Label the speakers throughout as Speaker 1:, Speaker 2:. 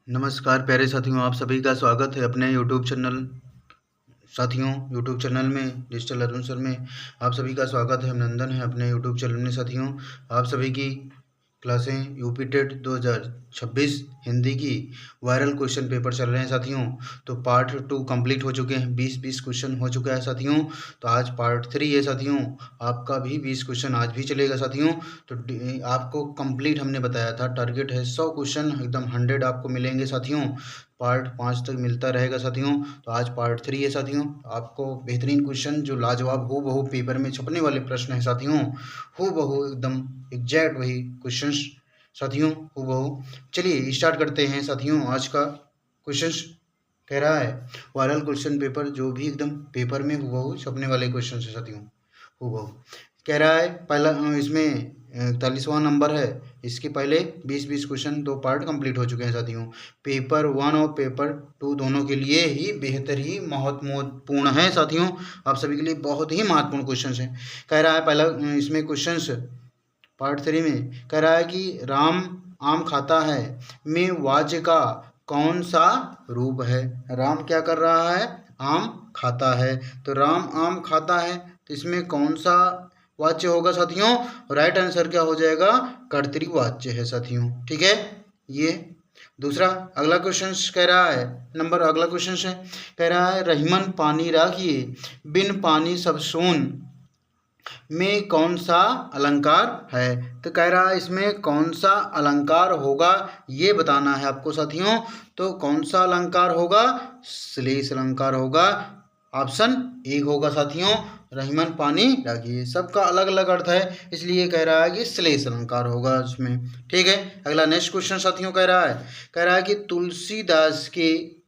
Speaker 1: नमस्कार प्यारे साथियों, आप सभी का स्वागत है अपने यूट्यूब चैनल में डिजिटल अरुण सर में आप सभी का स्वागत है, अभिनंदन है अपने यूट्यूब चैनल में। साथियों, आप सभी की क्लासें यूपी टेट 2026 हिंदी की वायरल क्वेश्चन पेपर चल रहे हैं साथियों। तो पार्ट 2 कंप्लीट हो चुके हैं, 20 क्वेश्चन हो चुका है साथियों। तो आज पार्ट 3 है साथियों, आपका भी 20 क्वेश्चन आज भी चलेगा साथियों। तो आपको कंप्लीट हमने बताया था, टारगेट है 100 क्वेश्चन, एकदम 100 आपको मिलेंगे साथियों। पार्ट 5 तक मिलता रहेगा साथियों। तो आज पार्ट 3 है साथियों, आपको बेहतरीन क्वेश्चन जो लाजवाब हो बहु पेपर में छपने वाले प्रश्न हैं साथियों, हो बहु एकदम एग्जैक्ट वही क्वेश्चंस साथियों, हो बहु। चलिए स्टार्ट करते हैं साथियों। आज का क्वेश्चंस कह रहा है वायरल क्वेश्चन पेपर जो भी एकदम पेपर में हुबहू छपने वाले क्वेश्चन है साथियों, हुबहू कह रहा है। पहला इसमें 41वां नंबर है। इसके पहले 20 क्वेश्चन 2 पार्ट कंप्लीट हो चुके हैं साथियों। पेपर 1 और पेपर 2 दोनों के लिए ही बेहतर ही महत्वपूर्ण है साथियों, आप सभी के लिए बहुत ही महत्वपूर्ण क्वेश्चन है। कह रहा है पहला इसमें क्वेश्चन पार्ट 3 में कह रहा है कि राम आम खाता है में वाच्य का कौन सा रूप है। राम क्या कर रहा है, आम खाता है। तो राम आम खाता है, तो इसमें कौन सा वाच्य होगा साथियों। राइट आंसर क्या हो जाएगा, कर्तृवाच्य है साथियों। ठीक है, ये दूसरा। अगला क्वेश्चन कह रहा है अगला क्वेश्चन है, कह रहा है रहीमन पानी राखिए बिन पानी सब सोन में कौन सा अलंकार है। तो कह रहा है इसमें कौन सा अलंकार होगा ये बताना है आपको साथियों। तो कौन सा अलंकार होगा, श्लेष अलंकार होगा। ऑप्शन ए होगा साथियों, रहीमन पानी राखिए। सबका अलग अलग अर्थ है, इसलिए कह रहा है कि श्लेष अलंकार होगा इसमें। ठीक है, अगला नेक्स्ट क्वेश्चन साथियों कह रहा है कि तुलसीदास के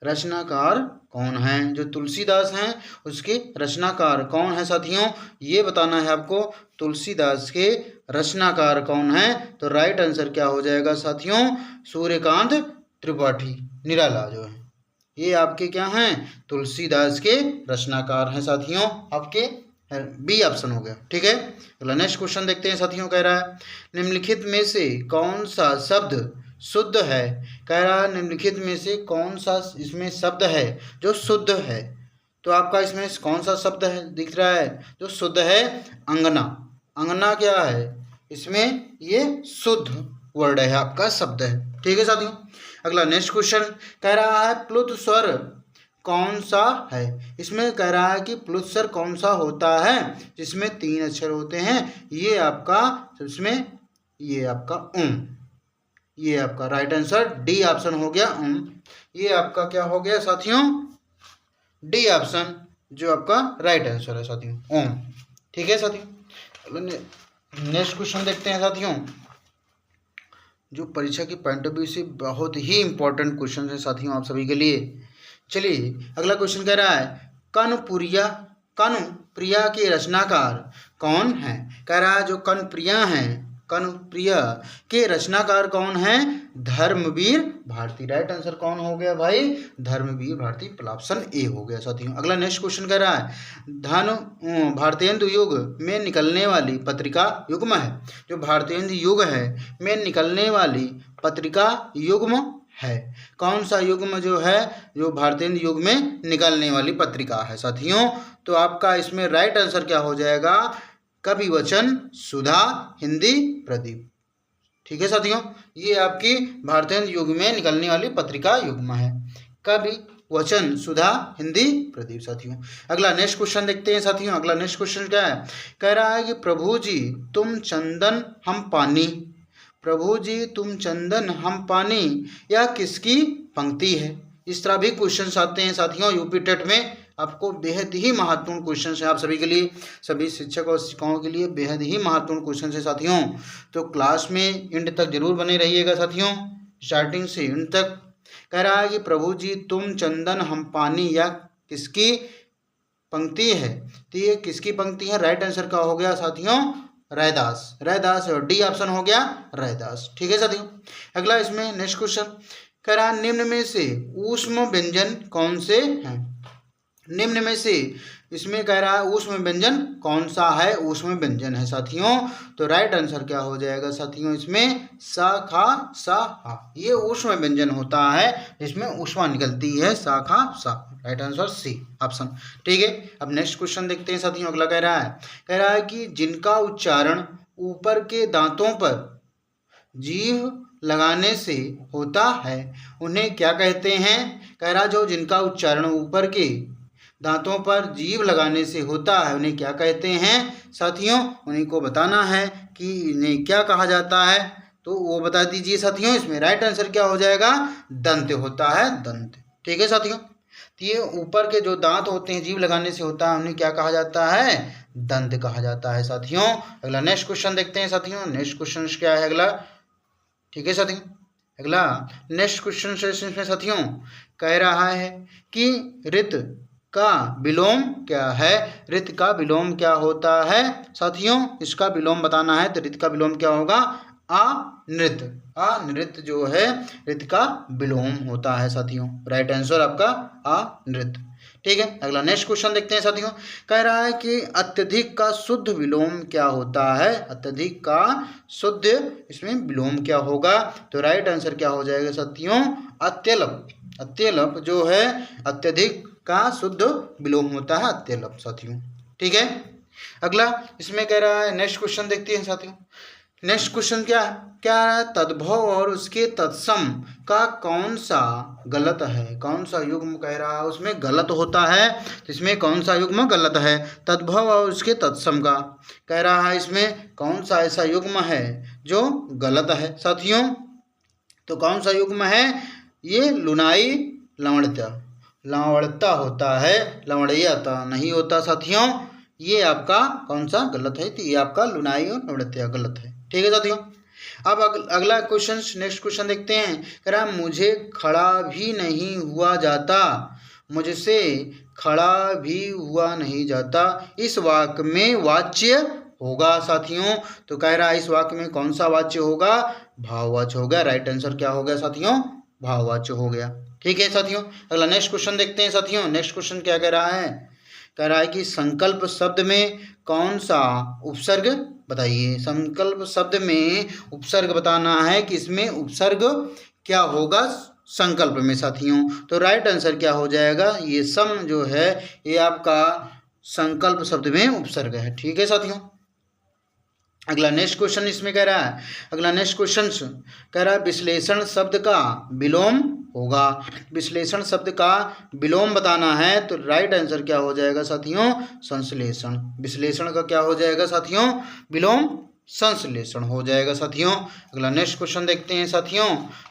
Speaker 1: रचनाकार कौन है। जो तुलसीदास हैं उसके रचनाकार कौन है साथियों, ये बताना है आपको। तुलसीदास के रचनाकार कौन है। तो राइट आंसर क्या हो जाएगा साथियों, सूर्यकांत त्रिपाठी निराला जो है, ये आपके क्या हैं, तुलसीदास के रचनाकार हैं साथियों, आपके बी ऑप्शन हो गया। ठीक है, अगला नेक्स्ट क्वेश्चन देखते हैं साथियों। कह रहा है निम्नलिखित में से कौन सा शब्द शुद्ध है। कह रहा है निम्नलिखित में से कौन सा इसमें शब्द है जो शुद्ध है। तो आपका इसमें कौन सा शब्द है दिख रहा है जो शुद्ध है, अंगना। अंगना क्या है, इसमें ये शुद्ध वर्ड है, आपका शब्द है। ठीक है साथियों, अगला नेक्स्ट क्वेश्चन कह रहा है प्लुत स्वर कौन सा है। इसमें कह रहा है कि प्लुत स्वर कौन सा होता है जिसमें 3 अक्षर होते हैं। ये आपका इसमें ये आपका ये आपका राइट आंसर डी ऑप्शन हो गया ये आपका क्या हो गया साथियों, डी ऑप्शन जो आपका राइट आंसर है साथियों, ठीक है साथियों, नेक्स्ट क्वेश्चन देखते हैं साथियों, जो परीक्षा की पॉइंट ऑफ व्यू से बहुत ही इंपॉर्टेंट क्वेश्चन है साथियों आप सभी के लिए। चलिए अगला क्वेश्चन कह रहा है कनुप्रिया के रचनाकार कौन है। कह रहा है जो कनुप्रिया के रचनाकार कौन है, धर्मवीर भारती। राइट आंसर कौन हो गया भाई, धर्मवीर भारती, ऑप्शन ए हो गया साथियों। अगला नेक्स्ट क्वेश्चन कह रहा है भारतेंदु युग में निकलने वाली पत्रिका युग्म है। जो भारतेंदु युग है में निकलने वाली पत्रिका युग्म है, कौन सा युग्म जो है जो भारतेंदु युग में निकलने वाली पत्रिका है साथियों। तो आपका इसमें राइट आंसर क्या हो जाएगा, कवि वचन सुधा हिंदी प्रदीप। ठीक है साथियों, ये आपकी भारतेंदु युग में निकलने वाली पत्रिका युग्म है, कवि वचन सुधा हिंदी प्रदीप साथियों। अगला नेक्स्ट क्वेश्चन देखते हैं साथियों। अगला नेक्स्ट क्वेश्चन क्या है, कह रहा है कि प्रभु जी तुम चंदन हम पानी। प्रभु जी तुम चंदन हम पानी यह किसकी पंक्ति है। इस तरह भी क्वेश्चन आते हैं साथियों यूपी टेट में, आपको बेहद ही महत्वपूर्ण क्वेश्चन है आप सभी के लिए, सभी शिक्षक और शिक्षिकाओं के लिए बेहद ही महत्वपूर्ण क्वेश्चन है साथियों। तो क्लास में एंड तक जरूर बने रहिएगा साथियों, स्टार्टिंग से एंड तक। कह रहा है कि प्रभु जी तुम चंदन हम पानी या किसकी पंक्ति है। तो ये किसकी पंक्ति है, राइट आंसर का हो गया साथियों रैदास, और डी ऑप्शन हो गया रैदास। ठीक है साथियों, अगला इसमें नेक्स्ट क्वेश्चन कह रहा है निम्न में से ऊष्म व्यंजन कौन से हैं। निम्न में से इसमें कह रहा है ऊष्म व्यंजन कौन सा है, ऊष्म व्यंजन है साथियों। तो राइट आंसर क्या हो जाएगा साथियों, इसमें सा खा सा हा, ये ऊष्म व्यंजन होता है जिसमें ऊष्मा निकलती है, सा खा सा। Right answer C option. ठीक है, अब नेक्स्ट क्वेश्चन देखते हैं साथियों। अगला कह रहा है कि जिनका उच्चारण ऊपर के दांतों पर जीभ लगाने से होता है उन्हें क्या कहते हैं। कह रहा जो जिनका उच्चारण ऊपर के दांतों पर जीभ लगाने से होता है उन्हें क्या कहते हैं साथियों, उन्हीं को बताना है कि इन्हें क्या कहा जाता है, तो वो बता दीजिए साथियों। इसमें राइट आंसर क्या हो जाएगा, दंत होता है, दंत। ठीक है साथियों, तो ये ऊपर के जो दांत होते हैं जीभ लगाने से होता है उन्हें क्या कहा जाता है, दंत कहा जाता है साथियों। अगला नेक्स्ट क्वेश्चन देखते हैं साथियों। नेक्स्ट क्वेश्चन क्या है अगला। ठीक है साथियों, अगला नेक्स्ट क्वेश्चन इसमें साथियों कह रहा है कि रित का विलोम क्या है। रित का विलोम क्या होता है साथियों, इसका विलोम बताना है। तो रित का विलोम क्या होगा, अनृत। अनृत जो है रित का विलोम होता है साथियों। राइट आंसर आपका अनृत। ठीक है, अगला नेक्स्ट क्वेश्चन देखते हैं साथियों। कह रहा है कि अत्यधिक का शुद्ध विलोम क्या होता है। अत्यधिक का शुद्ध इसमें विलोम क्या होगा, तो राइट आंसर क्या हो जाएगा साथियों, अत्यल्प। अत्यल्प जो है अत्यधिक का शुद्ध विलोम होता है, अत्यल्प साथियों। ठीक है, अगला इसमें कह रहा है नेक्स्ट क्वेश्चन देखते हैं साथियों। नेक्स्ट क्वेश्चन क्या है, तद्भव और उसके तत्सम का कौन सा गलत है। कौन सा युग्म कह रहा है उसमें गलत होता है, तो इसमें कौन सा युग्म गलत है। तद्भव और उसके तत्सम का कह रहा है इसमें कौन सा ऐसा युग्म है जो गलत है साथियों। तो कौन सा युग्म है, ये लुनाई लवणता, लवणता होता है, लवणीयता नहीं होता साथियों। ये आपका कौन सा गलत है, तो ये आपका लुनाई और लवणता गलत है। ठीक है साथियों, अब अगला क्वेश्चन नेक्स्ट क्वेश्चन देखते हैं। कह रहा मुझे खड़ा भी नहीं हुआ जाता, मुझसे खड़ा भी हुआ नहीं जाता, इस वाक्य में वाच्य होगा साथियों। तो कह रहा है इस वाक्य में कौन सा वाच्य होगा, भाववाच्य होगा। राइट आंसर क्या हो गया साथियों, भाववाच्य हो गया। ठीक है साथियों, अगला नेक्स्ट क्वेश्चन देखते हैं साथियों। नेक्स्ट क्वेश्चन क्या कह रहा है, कह रहा है कि संकल्प शब्द में कौन सा उपसर्ग बताइए। संकल्प शब्द में उपसर्ग बताना है कि इसमें उपसर्ग क्या होगा संकल्प में साथियों। तो राइट आंसर क्या हो जाएगा, ये सम जो है ये आपका संकल्प शब्द में उपसर्ग है। ठीक है साथियों, अगला नेक्स्ट क्वेश्चन इसमें कह रहा है। अगला नेक्स्ट क्वेश्चन कह रहा है विश्लेषण शब्द का विलोम होगा। विश्लेषण शब्द का विलोम बताना है, तो राइट आंसर क्या हो जाएगा साथियों, संश्लेषण। विश्लेषण का क्या हो जाएगा साथियों, विलोम, संश्लेषण हो जाएगा साथियों। अगला नेक्स्ट क्वेश्चन देखते हैं साथियों,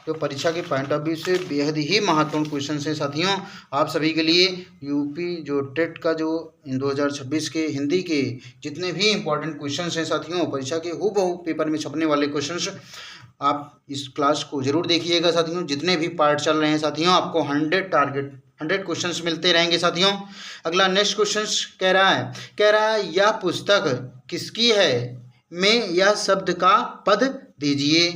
Speaker 1: जो परीक्षा के पॉइंट ऑफ व्यू से बेहद ही महत्वपूर्ण क्वेश्चन है साथियों आप सभी के लिए। यूपी जो टेट का जो 2026 के हिंदी के जितने भी इंपॉर्टेंट क्वेश्चन हैं साथियों, परीक्षा के हूबहू पेपर में छपने वाले क्वेश्चन, आप इस क्लास को जरूर देखिएगा साथियों। जितने भी पार्ट चल रहे हैं साथियों, आपको 100 क्वेश्चंस मिलते रहेंगे साथियों। अगला नेक्स्ट क्वेश्चन कह रहा है यह पुस्तक किसकी है में यह शब्द का पद दीजिए।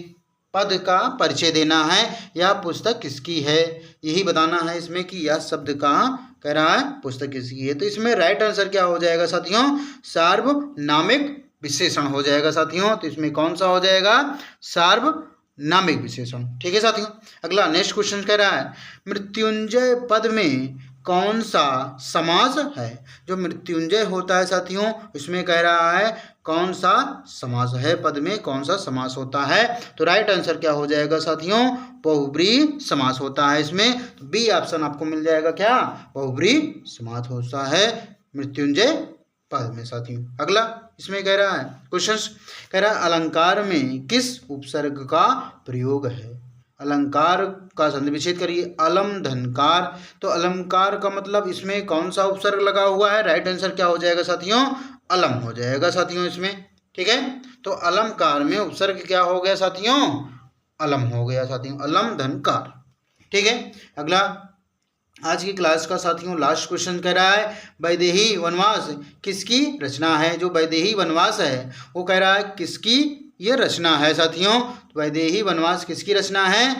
Speaker 1: पद का परिचय देना है, यह पुस्तक किसकी है, यही बताना है इसमें कि यह शब्द का कह रहा है पुस्तक किसकी है। तो इसमें राइट आंसर क्या हो जाएगा साथियों, सार्वनामिक विशेषण हो जाएगा साथियों। तो इसमें कौन सा हो जाएगा, सार्वनामिक विशेषण। ठीक है साथियों, अगला नेक्स्ट क्वेश्चन कह रहा है मृत्युंजय पद में कौन सा समास है। जो मृत्युंजय होता है साथियों, इसमें कह रहा है कौन सा समास है, पद में कौन सा समास होता है। तो राइट आंसर क्या हो जाएगा साथियों, बहुब्रीहि समास होता है इसमें। तो बी ऑप्शन आपको मिल जाएगा, क्या बहुब्रीहि समास होता है मृत्युंजय पद में साथियों। अगला इसमें कह रहा है क्वेश्चन कह रहा है अलंकार में किस उपसर्ग का प्रयोग है। अलंकार का संधि विच्छेद करिए, अलम धनकार। तो अलंकार का मतलब इसमें कौन सा उपसर्ग लगा हुआ है, राइट आंसर क्या हो जाएगा साथियों, अलम हो जाएगा साथियों इसमें। ठीक है, तो अलंकार में उपसर्ग क्या हो गया साथियों, अलम हो गया साथियों, अलम धनकार। ठीक है, अगला आज की क्लास का साथियों लास्ट क्वेश्चन कह रहा है वैदेही वनवास किसकी रचना है। जो वैदेही वनवास है वो कह रहा है किसकी ये रचना है साथियों। तो वैदेही वनवास किसकी रचना है,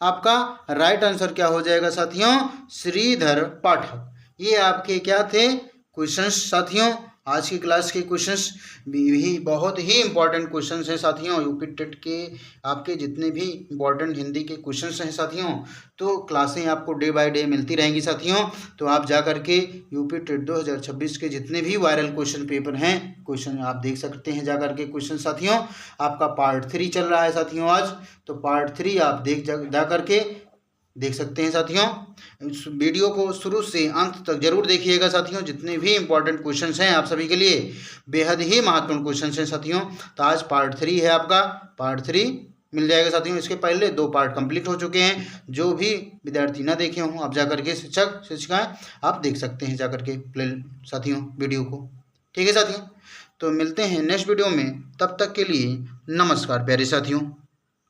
Speaker 1: आपका राइट आंसर क्या हो जाएगा साथियों, श्रीधर पाठक। ये आपके क्या थे, क्वेश्चंस साथियों। आज की क्लास के क्वेश्चंस भी बहुत ही इंपॉर्टेंट क्वेश्चंस हैं साथियों। यूपी टेट के आपके जितने भी इंपॉर्टेंट हिंदी के क्वेश्चंस हैं साथियों, तो क्लासें आपको डे बाय डे मिलती रहेंगी साथियों। तो आप जा करके यूपी टेट 2026 के जितने भी वायरल क्वेश्चन पेपर हैं, क्वेश्चन आप देख सकते हैं जा करके क्वेश्चन साथियों। आपका पार्ट 3 चल रहा है साथियों आज, तो पार्ट 3 आप जा करके देख सकते हैं साथियों। इस वीडियो को शुरू से अंत तक जरूर देखिएगा साथियों। जितने भी इंपॉर्टेंट क्वेश्चंस हैं आप सभी के लिए बेहद ही महत्वपूर्ण क्वेश्चंस हैं साथियों। तो आज पार्ट 3 है आपका, पार्ट 3 मिल जाएगा साथियों। इसके पहले 2 पार्ट कंप्लीट हो चुके हैं। जो भी विद्यार्थी ना देखे हों, आप जाकर के शिक्षक शिक्षिकाएं आप देख सकते हैं जाकर के प्ले साथियों वीडियो को। ठीक है साथियों, तो मिलते हैं नेक्स्ट वीडियो में। तब तक के लिए नमस्कार प्यारे साथियों।